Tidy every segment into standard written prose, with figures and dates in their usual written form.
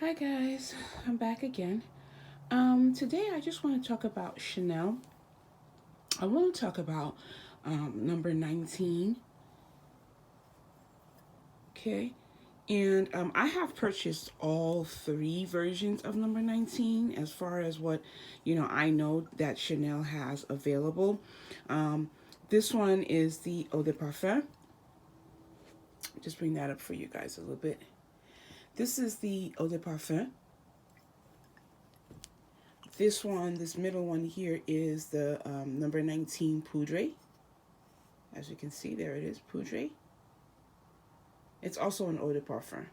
Hi guys, I'm back again. Today I just want to talk about Chanel. I want to talk about number 19. Okay, and I have purchased all three versions of number 19 as far as what I know that Chanel has available. Um, this one is the Eau de Parfum. Just bring that up for you guys a little bit. This is the Eau de Parfum. This middle one here is the number 19 Poudré. As you can see, there it is, Poudré. It's also an Eau de Parfum.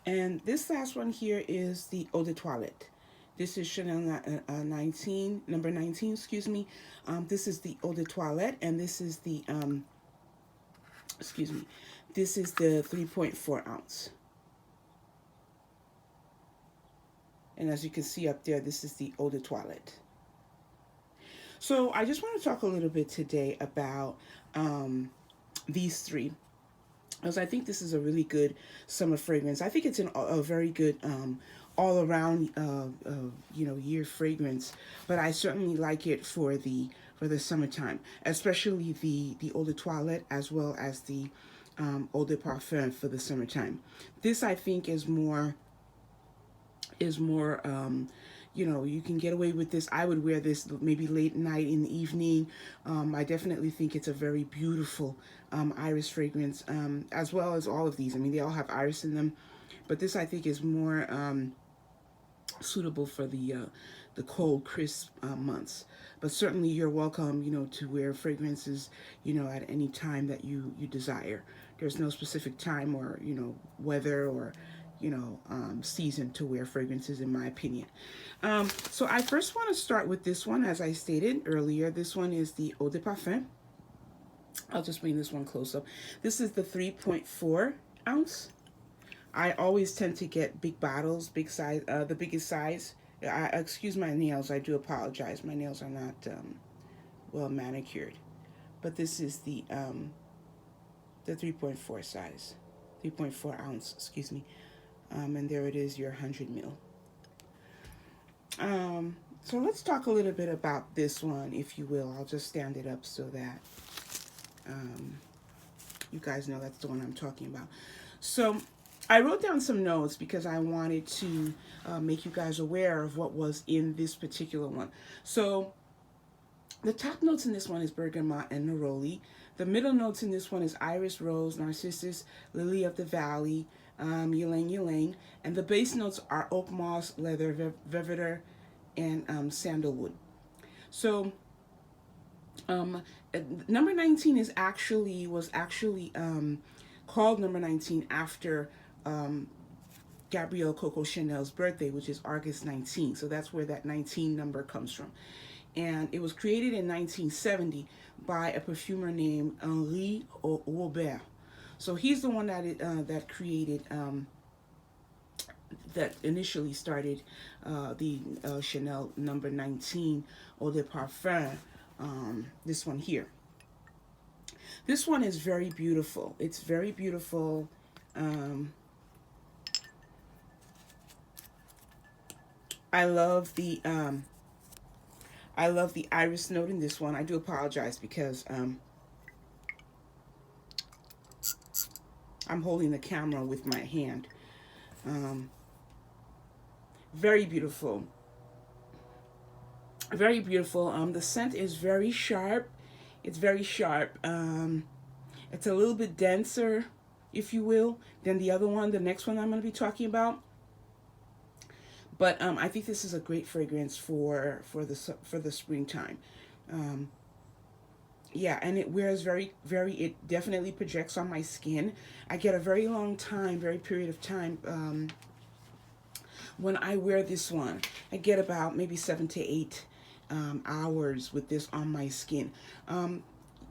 And this last one here is the Eau de Toilette. This is Chanel 19, number 19, excuse me. This is the Eau de Toilette, and this is the, excuse me, this is the 3.4 ounce. And as you can see up there, this is the Eau de Toilette. So I just want to talk a little bit today about these three, because I think this is a really good summer fragrance. I think it's a very good all around year fragrance, but I certainly like it for the summertime, especially the Eau de Toilette as well as the Eau de Parfum for the summertime. This I think is more you can get away with this. I would wear this maybe late night in the evening. I definitely think it's a very beautiful iris fragrance, as well as all of these. I mean, they all have iris in them, but this I think is more suitable for the cold, crisp months. But certainly you're welcome, to wear fragrances, at any time that you desire. There's no specific time or, weather or, season to wear fragrances, in my opinion. So I first want to start with this one, as I stated earlier. This one is the Eau de Parfum. I'll just bring this one close up. This is the 3.4 ounce. I always tend to get big bottles, big size, the biggest size. Excuse my nails. I do apologize. My nails are not well manicured, but this is the 3.4 size, 3.4 ounce. Excuse me. And there it is, your 100 mil. So let's talk a little bit about this one, if you will. I'll just stand it up so that um, you guys know that's the one I'm talking about. So I wrote down some notes because I wanted to make you guys aware of what was in this particular one. So the top notes in this one is bergamot and neroli. The middle notes in this one is iris, rose, narcissus, lily of the valley, ylang ylang. And the base notes are oak moss, leather, vetiver, and sandalwood. So number 19 was actually called number 19 after Gabrielle Coco Chanel's birthday, which is August 19. So that's where that 19 number comes from. And it was created in 1970 by a perfumer named Henri Robert. So he's the one that created that initially started the Chanel number 19 Eau de Parfum. This one here. This one is very beautiful. It's very beautiful. Um, I love the iris note in this one. I do apologize because I'm holding the camera with my hand. Um, very beautiful. Very beautiful. The scent is very sharp. It's very sharp. It's a little bit denser, if you will, than the other one, the next one I'm going to be talking about. But I think this is a great fragrance for the springtime. Um, yeah, and it wears very. It definitely projects on my skin. I get a very long time, very period of time. When I wear this one, I get about maybe 7 to 8 hours with this on my skin.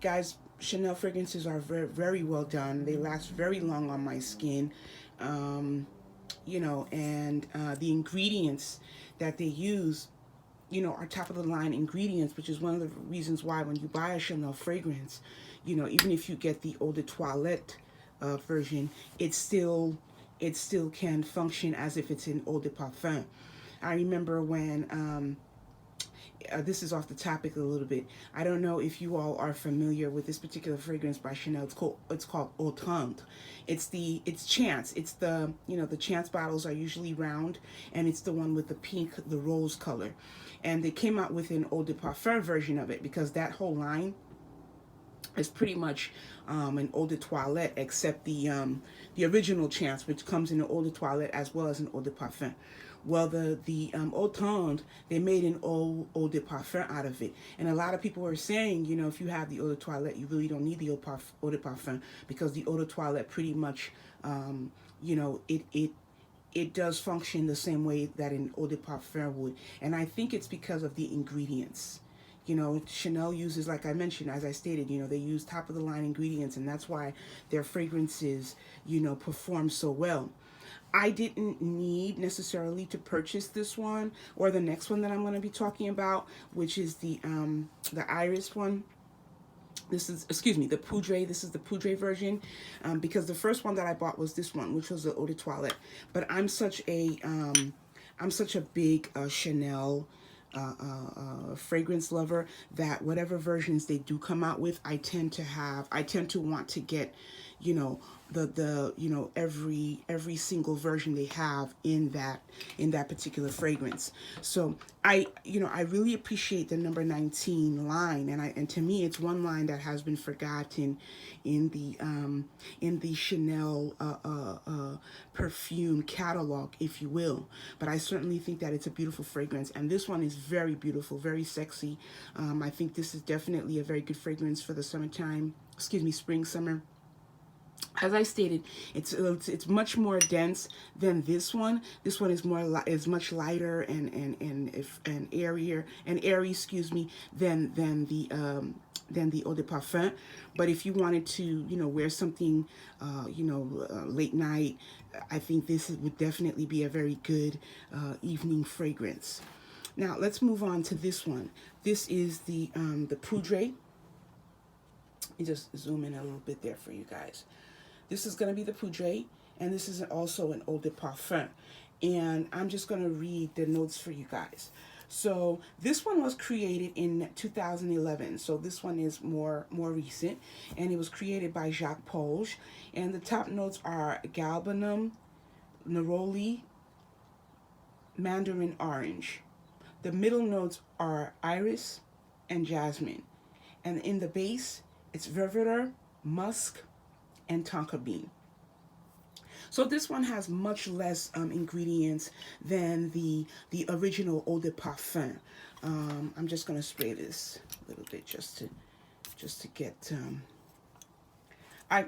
Guys, Chanel fragrances are very well done. They last very long on my skin. And the ingredients that they use, are top of the line ingredients, which is one of the reasons why when you buy a Chanel fragrance, even if you get the Eau de Toilette version, it still can function as if it's in Eau de Parfum. I remember when this is off the topic a little bit. I don't know if you all are familiar with this particular fragrance by Chanel. It's called Eau de Toilette. It's Chance. It's the, the Chance bottles are usually round, and it's the one with the pink, the rose color. And they came out with an Eau de Parfum version of it, because that whole line is pretty much an Eau de Toilette, except the original Chance, which comes in an Eau de Toilette as well as an Eau de Parfum. Well, the Eau de Toilette, they made an Eau de Parfum out of it. And a lot of people were saying, if you have the Eau de Toilette, you really don't need the Eau de Parfum, because the Eau de Toilette pretty much, it does function the same way that an Eau de Parfum would. And I think it's because of the ingredients. Chanel uses, like I mentioned, as I stated, they use top of the line ingredients, and that's why their fragrances, perform so well. I didn't need necessarily to purchase this one or the next one that I'm going to be talking about, which is the Iris one. This is, excuse me, the Poudré. This is the Poudré version, because the first one that I bought was this one, which was the Eau de Toilette. But I'm such a big Chanel fragrance lover that whatever versions they do come out with, I tend to want to get, every single version they have in that particular fragrance. So I really appreciate the number 19 line, and to me it's one line that has been forgotten in the Chanel perfume catalog, if you will. But I certainly think that it's a beautiful fragrance, and this one is very beautiful, very sexy. I think this is definitely a very good fragrance for the summertime, spring, summer. As I stated, it's much more dense than this one. This one is much lighter and airier and airy, than the Eau de Parfum. But if you wanted to, wear something, late night, I think this would definitely be a very good evening fragrance. Now let's move on to this one. This is the Poudré. Let me just zoom in a little bit there for you guys. This is going to be the Poudré, and this is also an Eau de Parfum. And I'm just going to read the notes for you guys. So this one was created in 2011. So this one is more recent, and it was created by Jacques Polge. And the top notes are galbanum, neroli, mandarin orange. The middle notes are iris and jasmine. And in the base, it's vetiver, musk, and tonka bean. So this one has much less ingredients than the original Eau de Parfum. I'm just gonna spray this a little bit just to get. I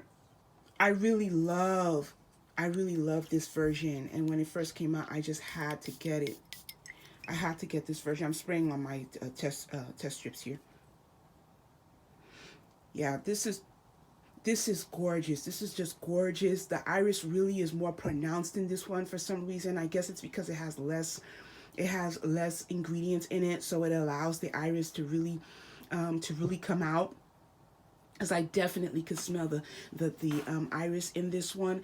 really love this version, and when it first came out, I just had to get it. I had to get this version. I'm spraying on my test strips here. Yeah, this is gorgeous. This is just gorgeous. The iris really is more pronounced in this one for some reason. I guess it's because it has less ingredients in it, so it allows the iris to really come out. As I definitely could smell the iris in this one.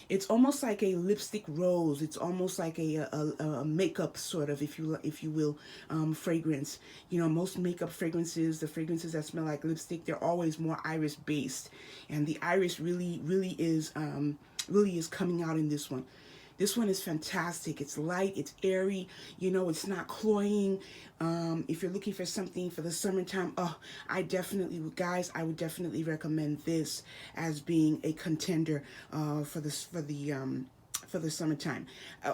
It's almost like a lipstick rose. It's almost like a makeup sort of, if you will, fragrance. Most makeup fragrances, the fragrances that smell like lipstick, they're always more iris based, and the iris really is coming out in this one. This one is fantastic. It's light, it's airy, it's not cloying. If you're looking for something for the summertime, I would definitely recommend this as being a contender for the summertime,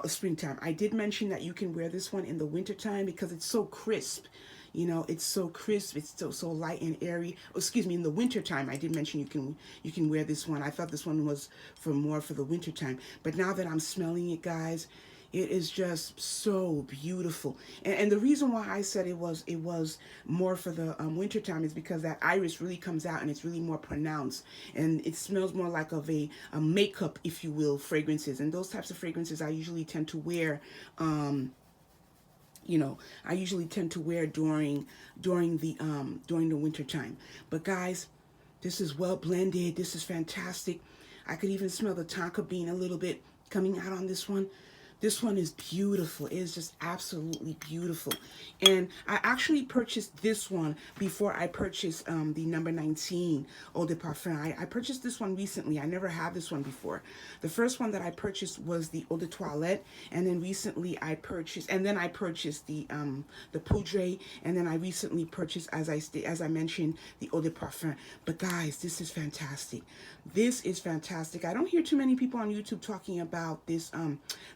springtime. I did mention that you can wear this one in the wintertime because it's so crisp. It's so crisp. It's so light and airy. In the wintertime, I did mention you can wear this one. I thought this one was more for the wintertime. But now that I'm smelling it, guys, it is just so beautiful. And the reason why I said it was more for the wintertime is because that iris really comes out and it's really more pronounced. And it smells more like of a makeup, if you will, fragrances. And those types of fragrances I usually tend to wear during the winter time. But guys, this is well blended. This is fantastic. I could even smell the tonka bean a little bit coming out on this one. This one is beautiful. It is just absolutely beautiful. And I actually purchased this one before I purchased the number 19 Eau de Parfum. I purchased this one recently. I never had this one before. The first one that I purchased was the Eau de Toilette, and then recently I purchased the Poudré, and then I recently purchased, as I mentioned, the Eau de Parfum. But guys, this is fantastic. This is fantastic. I don't hear too many people on YouTube talking about this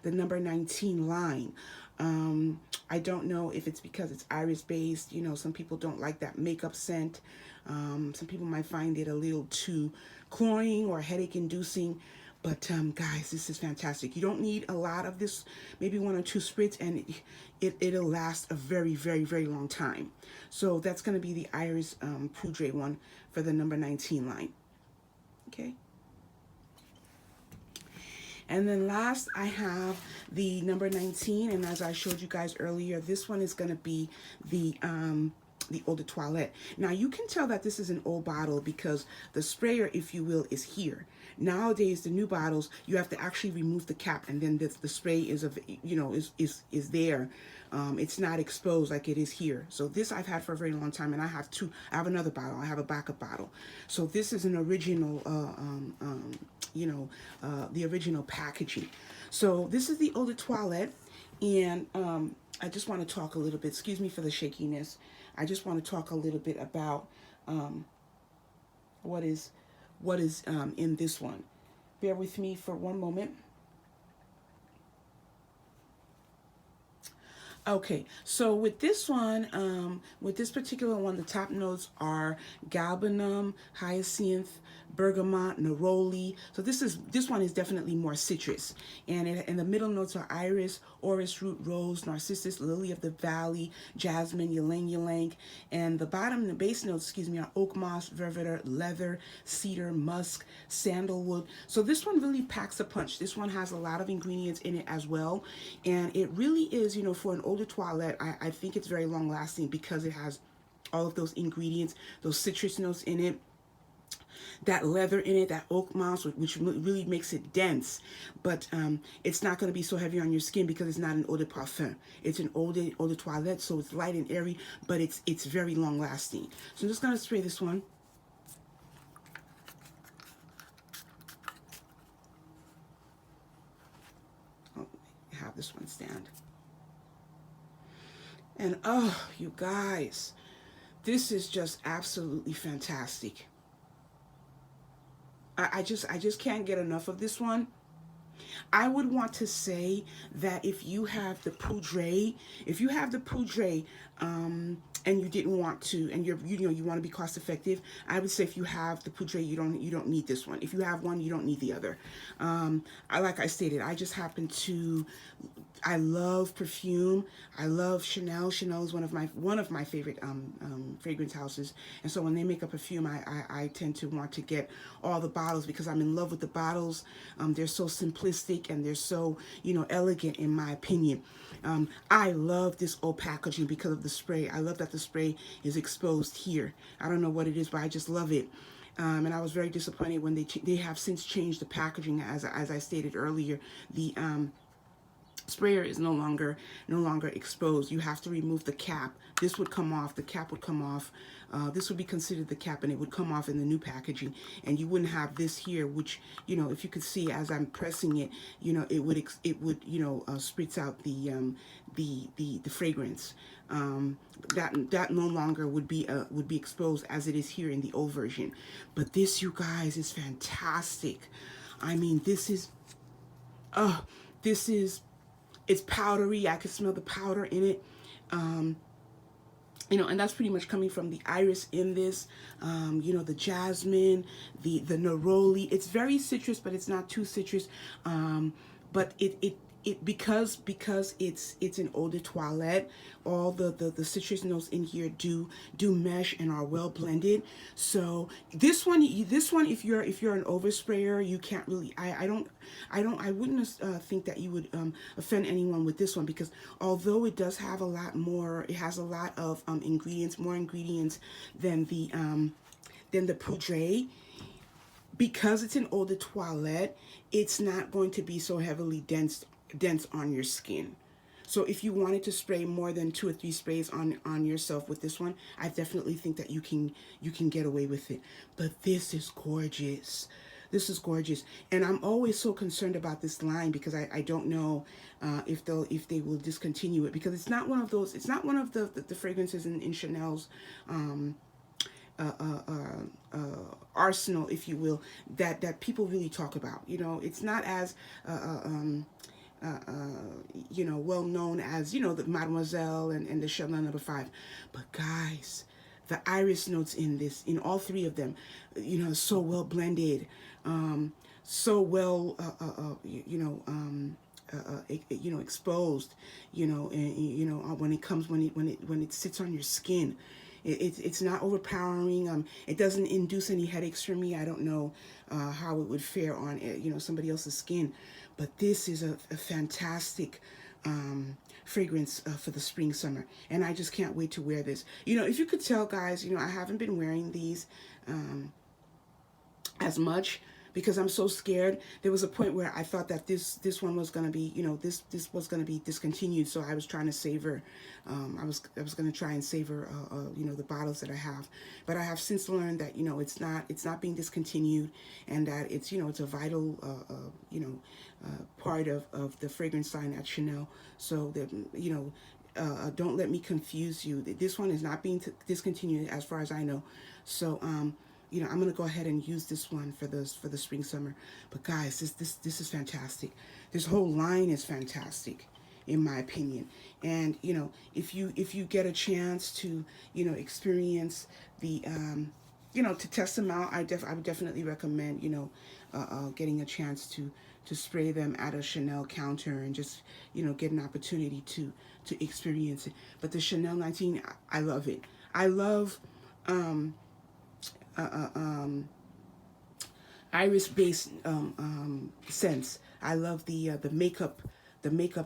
the number 19 line. I don't know if it's because it's iris based. You know, some people don't like that makeup scent. Some people might find it a little too cloying or headache inducing. But guys, this is fantastic. You don't need a lot of this, maybe 1 or 2 spritz, and it'll last a very, very, very long time. So that's going to be the Iris Poudré one for the number 19 line. Okay. And then last, I have the number 19, and as I showed you guys earlier, this one is going to be the Eau de Toilette. Now, you can tell that this is an old bottle because the sprayer, if you will, is here. Nowadays, the new bottles, you have to actually remove the cap, and then the spray is there. It's not exposed like it is here. So this I've had for a very long time, and I have two. I have another bottle. I have a backup bottle. So this is an original, the original packaging. So this is the Eau de Toilette, and I just want to talk a little bit. Excuse me for the shakiness. I just want to talk a little bit about what is in this one. Bear with me for one moment. Okay, so with this one, with this particular one, the top notes are galbanum, hyacinth, bergamot, neroli. So this one is definitely more citrus, and the middle notes are iris, orris root, rose, narcissus, lily of the valley, jasmine, ylang ylang, and the base notes, are oak moss, verveter, leather, cedar, musk, sandalwood. So this one really packs a punch. This one has a lot of ingredients in it as well, and it really is, for an Eau de Toilette, I think it's very long lasting because it has all of those ingredients, those citrus notes in it, that leather in it, that oak moss, which really makes it dense. But it's not going to be so heavy on your skin because it's not an Eau de Parfum. It's an Eau de Toilette, so it's light and airy, but it's very long lasting. So I'm just going to spray this one. Oh, have this one stand. And oh, you guys, this is just absolutely fantastic. I just can't get enough of this one. I would want to say that if you have the Poudré, and you didn't want to, and you want to be cost effective, I would say if you have the Poudré, you don't need this one. If you have one, you don't need the other. Like I stated, I just happen to, I love perfume. I love Chanel. Chanel is one of my favorite fragrance houses, and so when they make a perfume, I tend to want to get all the bottles because I'm in love with the bottles. They're so simplistic and they're so elegant in my opinion. I love this old packaging because of the spray. I love that the spray is exposed here. I don't know what it is, but I just love it. And I was very disappointed when they have since changed the packaging. As I stated earlier, the sprayer is no longer exposed. You have to remove the cap. This would come off. The cap would come off. This would be considered the cap, and it would come off in the new packaging. And you wouldn't have this here, which if you could see as I'm pressing it, it would spritz out the fragrance. That no longer would be exposed as it is here in the old version. But this, you guys, is fantastic. I mean, this is it's powdery. I can smell the powder in it. And that's pretty much coming from the iris in this, the jasmine, the neroli. It's very citrus, but it's not too citrus. But because it's an Eau de Toilette, all the citrus notes in here do mesh and are well blended. So this one, if you're an oversprayer, you can't really. I wouldn't think that you would offend anyone with this one, because although it does have a lot more, it has a lot of ingredients, more ingredients than the Poudré. because it's an Eau de Toilette, it's not going to be so heavily dense on your skin. So if you wanted to spray more than 2 or 3 sprays on yourself with this one, I definitely think that you can get away with it. But this is gorgeous. This is gorgeous, and I'm always so concerned about this line because I don't know if they will discontinue it, because it's not one of those. It's not one of the fragrances in Chanel's arsenal, if you will, that people really talk about. You know, it's not as you know, well known as, you know, the Mademoiselle and the Chanel No. 5. But guys, the iris notes in this, in all 3 of them, you know, so well blended, so well, you know, exposed, you know, and, you know, when it sits on your skin. It's not overpowering. It doesn't induce any headaches for me. I don't know how it would fare on, you know, somebody else's skin, but this is a fantastic fragrance for the spring summer, and I just can't wait to wear this. You know, if you could tell, guys, you know, I haven't been wearing these as much because I'm so scared. There was a point where I thought that this one was going to be, you know, this was going to be discontinued, so I was trying to savor, I was going to try and savor, you know, the bottles that I have. But I have since learned that, you know, it's not being discontinued, and that it's, you know, it's a vital, you know, part of the fragrance line at Chanel. So that, you know, don't let me confuse you. This one is not being discontinued as far as I know. So, you know, I'm gonna go ahead and use this one for the spring summer. But guys, this is fantastic. This whole line is fantastic, in my opinion. And you know, if you get a chance to, you know, experience the you know, to test them out, I would definitely recommend, you know, getting a chance to spray them at a Chanel counter and just, you know, get an opportunity to experience it. But the Chanel 19, I love it. I love iris-based scents. I love the makeup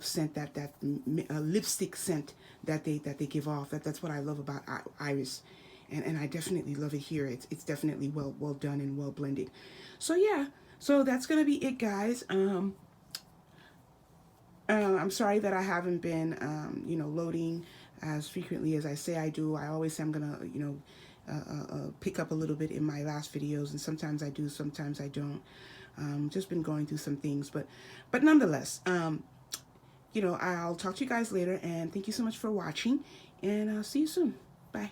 scent, that lipstick scent that they give off. That's what I love about iris, and I definitely love it here. It's definitely well done and well blended. So yeah, so that's gonna be it, guys. I'm sorry that I haven't been you know, loading as frequently as I say I do. I always say I'm gonna, you know, pick up a little bit in my last videos, and sometimes I do, sometimes I don't. Just been going through some things, but nonetheless, you know, I'll talk to you guys later, and thank you so much for watching, and I'll see you soon. Bye.